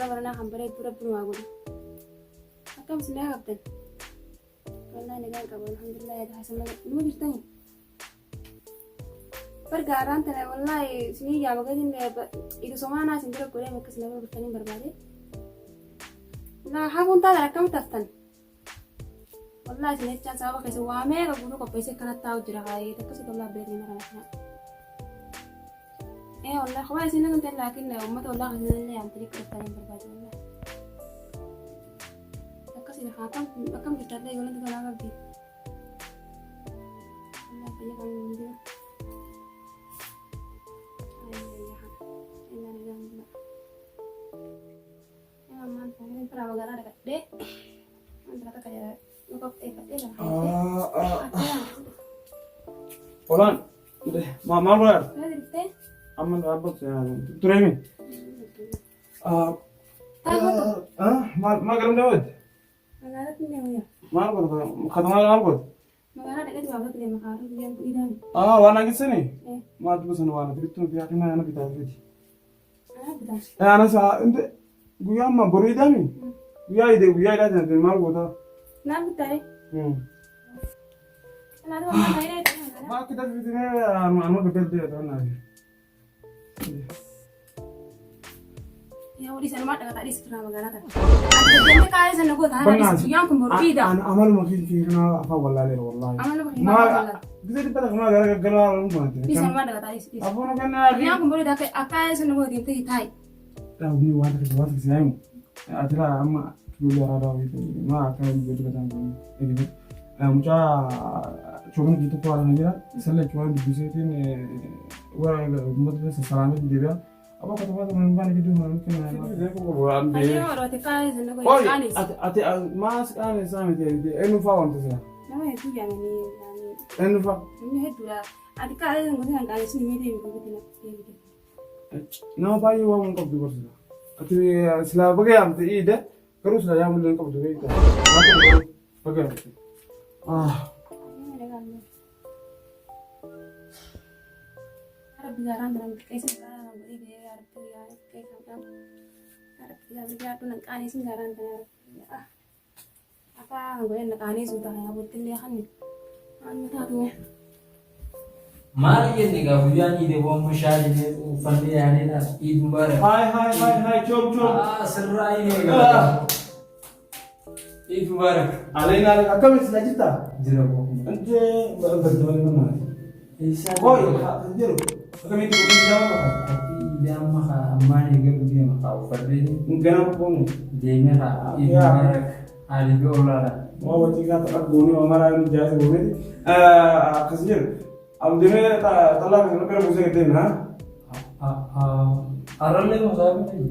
warra baranaa kan bareedu rabbi nu haa godhu. Akkam isin haa qabdan. Wallahi nagaan qaba alhamdulillah yaada hasan malee numa jirtani. Bargaaraan tana wallahi isinii yaa magatiin idu somaanaa isin bira godhee akka isin nama birtaniin barbaade. Naa hafuun taatan akkam taftan. Wallahi isin jechaan sababa keessa waa meeqa guutuu qopheessee kanatti taa'u jira kaayee akkasii tollaa beekni mara kana. والله خويا سينا كنت لكن أمته والله غزنا اللي عم تريك رفتاني برباجي والله أكسي خاتم أكم جتار لي يقولون تقول أنا بدي والله فيني كم من دير يا حق إلا نجام لا يا مان فهمين ترى وقانا لك ده أنت رأيك يا نقف إيه كده فلان ما بقول هذا رفتين أمن أبغى تريمي ما كلام داود أنا لا تنيا ما أبغى خدمة ما أبغى ما أنا لقيت وابد لي مخارج جنب إيداني وأنا قصني ما تبغى سنة وأنا تبي في أخي ما أنا بتعرفي أنا بدأ أنا سا أنت قويا ما بريد أمي قويا يدي قويا لا تنتظر ما أبغى نعم بدأ أنا هذا ما كده في الدنيا أنا بقدر ده أنا يا ولي سلمات أنا تعرف سكرنا مجانا أنت جنبي كاري سنقول هذا يوم كم بربيدا أنا عمل ما في هنا أفا والله ليه والله عمل ما قدرت بدك ما قال ما لي سلمات أنا تعرف أبونا كنا يوم كم بربيدا أكاي سنقول ينتهي تاي أبني واحد زين أترى أما تقول يا راوي ما كان يجي كذا يعني مجا شغل kita tuh orang aja, misalnya cuma di bisnisin, orang mungkin sesalahnya di dia, apa kata teman-teman gitu mungkin. Saya kok buat ambil. Ayo orang tekai sana kau Oh, anis. ati mas anis sama dia, enufak untuk saya. Nama itu yang ini. Enufak. Ini itu lah. Ati kai sana kau yang anis ni dia itu betul betul. Nama bayi wa mungkap juga sih. Ati setelah bagai am tu ide, terus lah yang mungkap juga itu. Bagai. Arab bicara dalam kisah sekarang beri dia Arab dia kayak macam Arab dia tu nak anis sekarang kan apa gue nak anis sudah ya betul dia kan anu tahu ya Mari ni kau hujan ini bom musyari ni ufandi ani na Eid Mubarak. Hai, coba. Serai ni kau. Eid Mubarak. Alena akam islah cita. Jero bom. Ante berteman mana? Isa. Oh, jero. Akam itu bukan jawab apa? Tapi dia maka amani ke dia maka ufandi. Mungkin apa pun. Dia mera Eid Mubarak. Ali ke ulara. Oh, jika tak guni amaran jasa guni. Kasih. अब दिन तला में कर मुझे कहते हैं ना अरले मसाब नहीं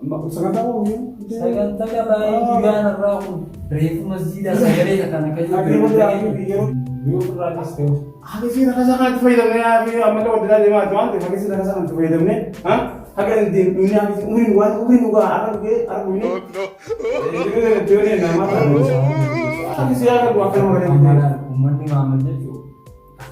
सगंता हो गया सगंता क्या भाई जुगान अर्राहु रेत मस्जिद सगरे का ना कहीं आगे बोले आगे बियर व्यू राकेश को आगे से रखा जाना तो फायदा नहीं आगे मतलब वो दिला देवा जवान थे आगे से रखा जाना तो फायदा नहीं हाँ आगे दिन दुनिया में उम्र हुआ अरब ने जो ने नाम आगे से आगे वो आकर हमारा उम्र में मामले जो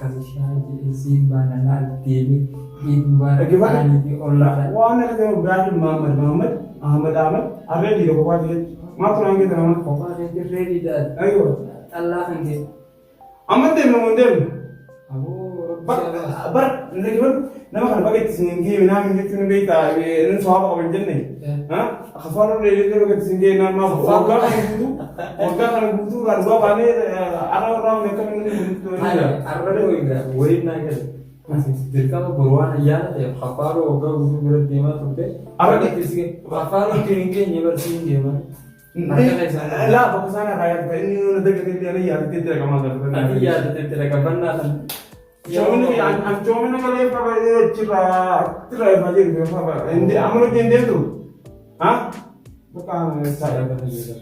kasih isi banana TV Eid Mubarak ani di Allah. Wana kita Ibrahim Muhammad Ahmad ada di dekat dia. Mak orang kita nama Papa dia ready dah. Ayo. Allah kan dia. Ahmad dem mengundem. Abu bar lekiman nama kan bagai singgi nama gitu nih kita ini soal apa kerja nih? Hah? Khafar le le bagai singgi nama organ kan gua bani orang mereka ini arre enggak woi naga masih dirkam berwarna ya khafaro oga butuh berdema tuh arre kisih khafaro tinggi nyebar tinggi mah لا بس انا رايح اني ندق اللي انا يا تدري كمان iya tete kapan kan شومني عن شومني قال لي بابا ترى فاجر بابا عندي عمرو جندي تو ها bukan saya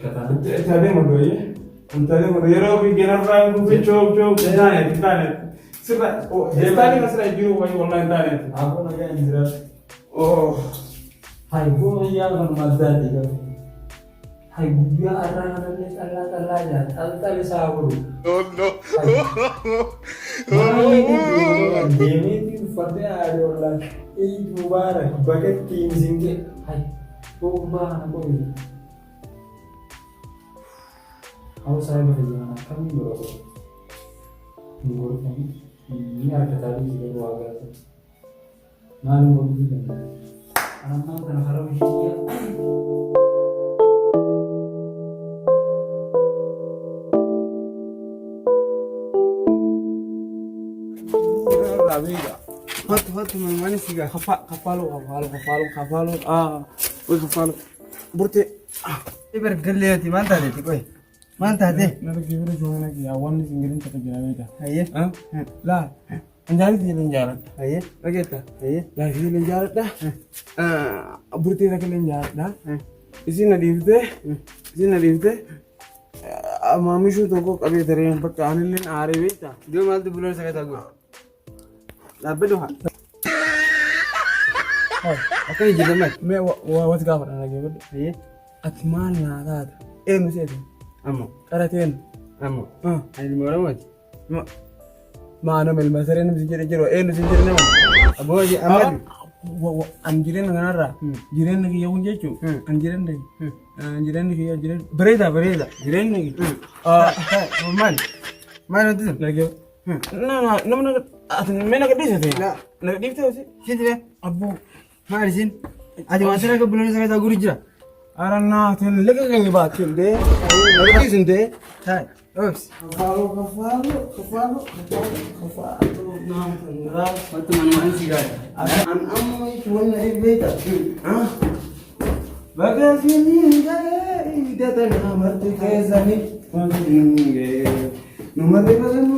kata tadi mau doi antara mau yero bi genar rai ku bi chok internet sira oh tadi masih juru wai online internet aku naga indra oh hai gua ya kan mazda tiga hai dia arah Allah ya tal saburu no mana ini demi itu pada ada orang Eid Mubarak bagai tim singke hai Tumbang aku ini. Kalau saya berjalan kan menurut kami ini ada tadi juga keluarga. Malu begitu. Anak-anak dan harus dia. Hot mana sih gak kapalo woi kapalo burte Ibar galle ti manta de ti koy. Manta de. nada gibira jona ki awan singirin ta jara ita Haye. la anjali ti lenjara Haye. lageta Haye. la ti lenjara da burte da lenjara da isina divte mamishu to ko kabe dare bakka anilin are beta Do mal de bulor sagata go. labdo ha Akai jidamat. me wat gafara na gibira Haye. atman na da enu sete Amma. karaten Amma. Ai moramat. ma ana mel masare nem sijere jero enu sijere nem Aboji amad. an jiren nganara jiren ngi yawun jechu an jiren ngi jiren bereda jiren ngi Man. Man tu. lagi na namna at mena ka dise te La. la dite osi Sindre. abbo Marisin. Adi wasara ko bulor sagata gurujra. arana ten lega ngi ba tilde lagi sinde Hai. Ops. kafalo na ngra Matu man sigar. an amma tuwan na beta bagasini ngai datana marti kezani nge numare bazanu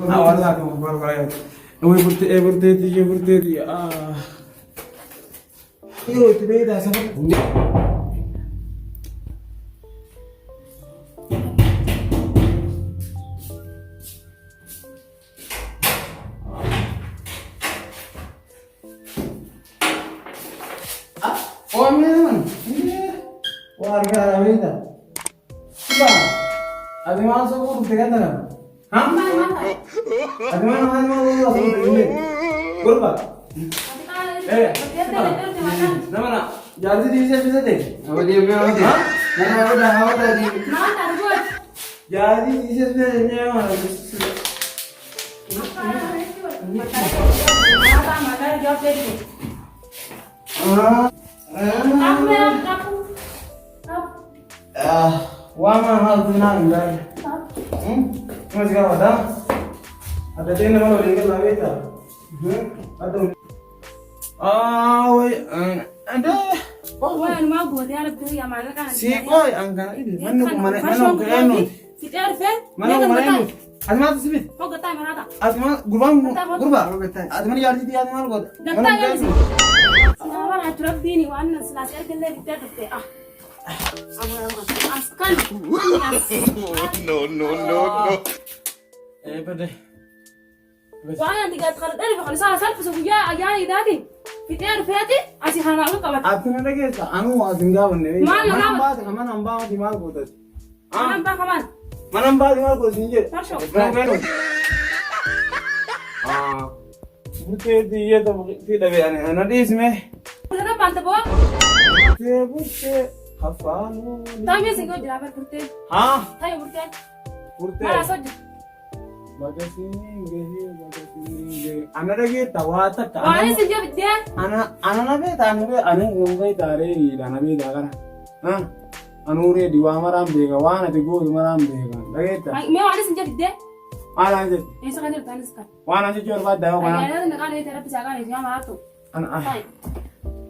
wala ko baru kaya e burte yo itu beda sama oh memang warga beda coba ada masuk burte kan hah ada mana berapa namanya jadi bisa deh Abadi me awadi. Nana awada awada di. jadi bisa mana wama hal tenang dan masih kau ada channel mana link lagi tak atau woi ada Wah, ma gode ya rabbi ya mana kan. si koi angkana ini mana kayano Si terfe? mana mana asma sibit Kok gata marata? asma gurba asma jadi dia asma gurba Gata ya sih. Sinama na turabini wannan silasiyar kalle bitta tafe ah. Askan. No. bade Wah, yang tiga kali dari kalau salah salah pesuku ya idati. Fitir fati asih hana lu kabat. atuna lagi anu asinga wanne mana amba di mal gota Mana kaman? mana amba di mal gota sinje Tarsho. bute diye to tidak be ana dis me Udah pante bo? bute khafanu Tami sih kau jalan berkurte. ha Tayo berkurte. bute Mana soj? bagasini ana lagi tawata ka Wah, ini sejauh dia. ana nabe tanu be ana ngai tare dana be dagara anure diwa maram bega wana te go maram bega dageta Me wani sejauh dia. ala je Ini sekarang dia tanis kan. wana je jor ba dawa wana Ayah nak ada terapi jaga ni dia maratu. ana Tayo.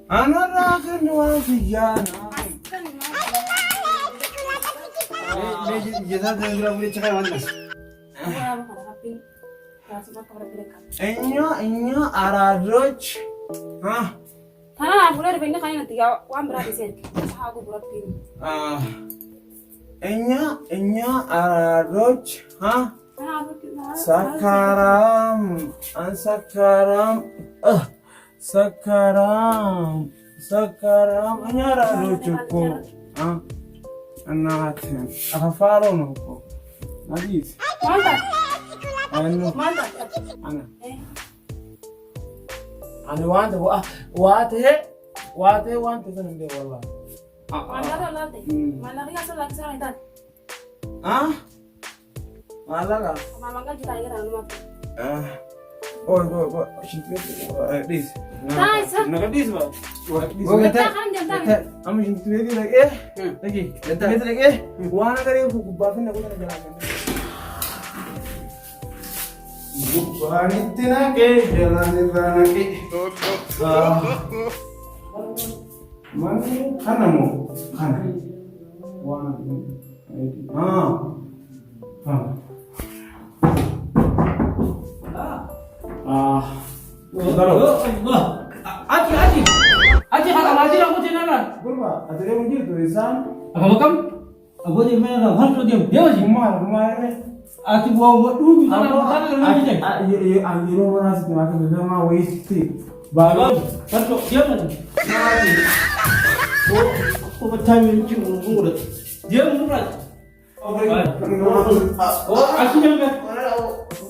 ana rakan wa fiyana Le jesa de dura buri chakai wanda. Wah, bukan tapi. Ya, semua kau berdekat. enyo araroch Karena lah boleh dipindah kayaknya nanti ya, wan berarti sih. Aku berat ini. enyo araroch Karena aku tidak. sakaram Sekarang nyara lucuku. Anaknya. Apa faro nopo? Nadis. Mantap. Anu. Mantap. Ana. Eh. Anu wante kan dia wallah. Mana late? Mana kita salah kita. Malah Mama kan kita ingat rumah. Oh, shintu dis. Nice. Nagadis ba? Oh, Kita kan jantan. Ama shintu lagi. Lagi. Wana kare bafin na kuna jalan. Banitina ke jalan ke. Mani kana mo. Kana. Wana. Aji haka majira ko tinana. Gurba, adere mo dito isan. Aka makam. Abo di mena hanto di dewaji. Rumah ne. Ati bo du bi sana sana ngi je. Ayiro mana sih maka bebe ma waisti. Baba, hanto dia mana? Ko batami ci ngura. Dia ngura. Oh, aku jangan.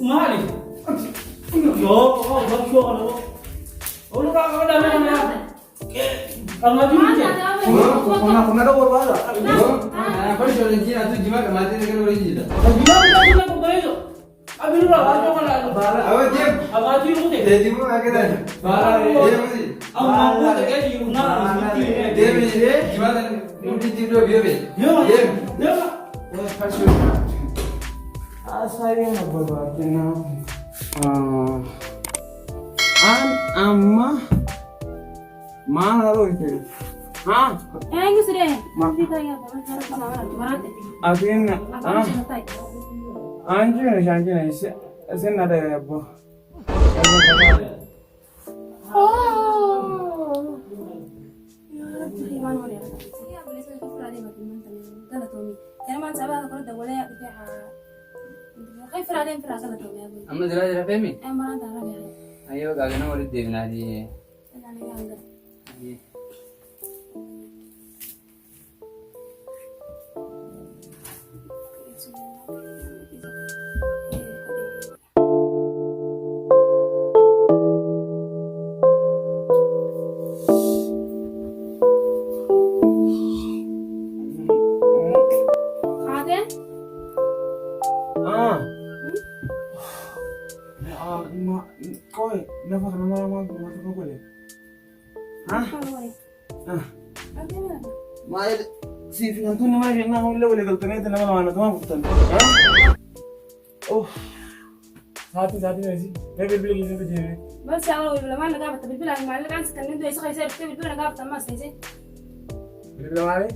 Mahali. Yo, baru ana. Oh, lu ka ada mana? Kalau di mana? Kuna da gurba da. Apa sih orang Cina tuh gimana mati dengan orang Cina? Gimana ko bayo? Abi lu lah, aja mana? Awak jam. Abadi lu deh. Jadi mau akhirnya. Dia mesti. Aku tak jadi guna. Dia mesti gimana? Mungkin tidur dia. Dia. Saya nak berbagi amma mana lo itu? Ini sudah. Kita ya, cara sama orang. Akhirnya, Apa sih ngetai? anjir, saya nada ya bu. Oh. Ya, gimana mau dia? Ya, boleh saya kira dia makin mantan. Kalau Tommy, karena man sabar kalau dah boleh dia. Kayak Friday kalau Tommy. Amma jela fahmi? Mana tahu ya. Ayo kagak mau di devna di. Jangan yang enggak. Koi, kenapa lama-lama mati kau boleh? Ma si fiantu ni ma na holle wala galtane ta na mana to ma futan. Oh. Saati ne si. Bebe bile ni bije. بس يا ولد لما انا قابت بالبلا ما اللي كان سكن عنده يسخي يصير بالبلا قابت ما استيزي Bile mare?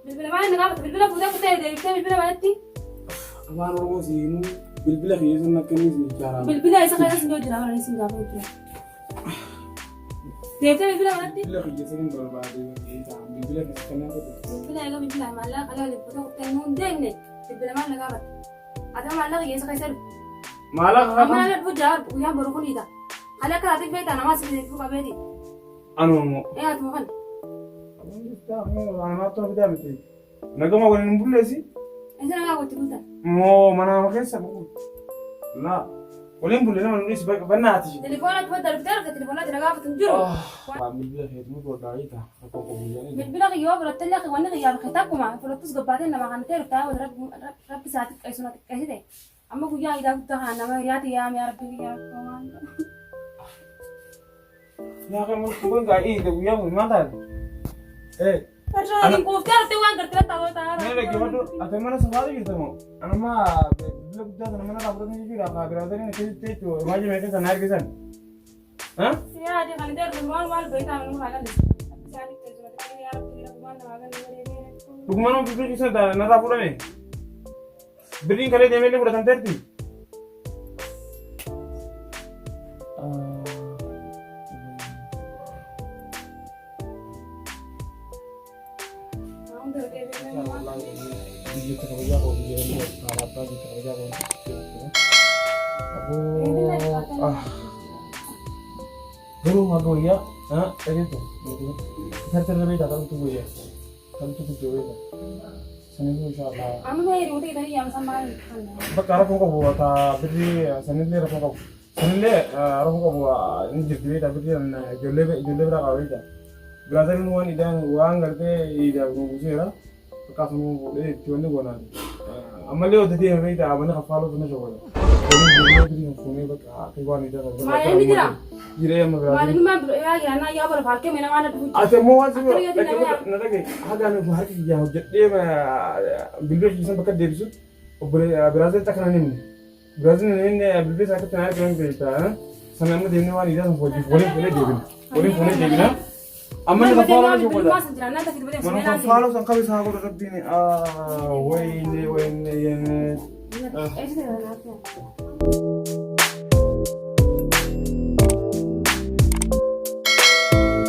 بالبلا ما انا قابت بالبلا فودا فودا بالبلا ما انتي Ama no si nu bilbila khiyesu na kani si chara. بالبلا يسخي يصير جو جرا ولا يسين قابت بالبلا تيتا بالبلا ما انتي Bilbila khiyesu ni barbade. Bilbila khiyesu kana ko. بالبلا يا بالبلا ما لا خلا لي فودا تنون ديني بالبلا ما انا قابت هذا ما لا يسخي يصير Mala ka. ما لا فودا ويا بروكوني ده خلا كاتك بيت انا ما سيدي فوق بيتي Anu mo. ايه تمخن Ana to bida mti. Nagama wala nimbulle si. انت انا قلت قلت Mo mana makesa mo. La. Wala nimbulle na nisi bana ati. تليفونك بدل بتعرف التليفونات اللي قابت نجرو Bilbila khiyesu mo daita. Ko ko bujani. بالبلا يوبر التلاقي وانا غياب ختاكما فلوتس قباتين لما كانت تعرف رب ساعتك اي سنه كهده اما كو يا اذا كنت انا ما رياتي يا ربي يا Ya kan mo ko ga i de buya mo mata. انا كنت تعرف وين قلت لك Nere ke wato ate mana safari girta mo. Anama bilbila gudda na mana rabra ni jira ka grada ni ke te to maji me ke sanar ke san. Ha? يا دي خلي دير المال بيت انا ما قال ساعتك يا ربي يا رب ما قال Tugmano bilbila ke sa na rabra ni. Bidin kale de mele pura tanterti. Video terkerja kok video ini apa terkerja kok. Aku Garuu haa gawayyaa dhageettu tartarra beektaa qabtu guyyaa qabtu guddoo beektaa sanillee inshaallah amma mee yeroo ta'e tanii yaamsan maal bakka rafuun qabu taa birrii sanillee rafuun qabu sanillee rafuun qabu ni jirti beektaa birrii ijoollee biraa qaba beektaa biraaziliin waan gartee ijaaf guuseera akkasuma fuudhee itti wanni goonaati ammallee hojjetee hin beektaa abana kaffaaluu fi na shawwala waliin birrii fuunee bakka akka waan ijaaf maaleen ni jira jiree amma biraaziliin maaleen maa yaa gira naa yaa bala faarkee mee namaa na dhufu ate immoo waan sibiila na dhage hagaan harki kiyyaa hojjedhee bilbila kiisan bakka deebisu biraaziliin takka nan himne biraaziliin inni bilbila isaa akkatti na harkaan beektaa sana amma deemnee waan ijaaf waliin fuunee deebina amma ni kafaala ni goda mana kafaala san kabe sa goda rabbini wayne yene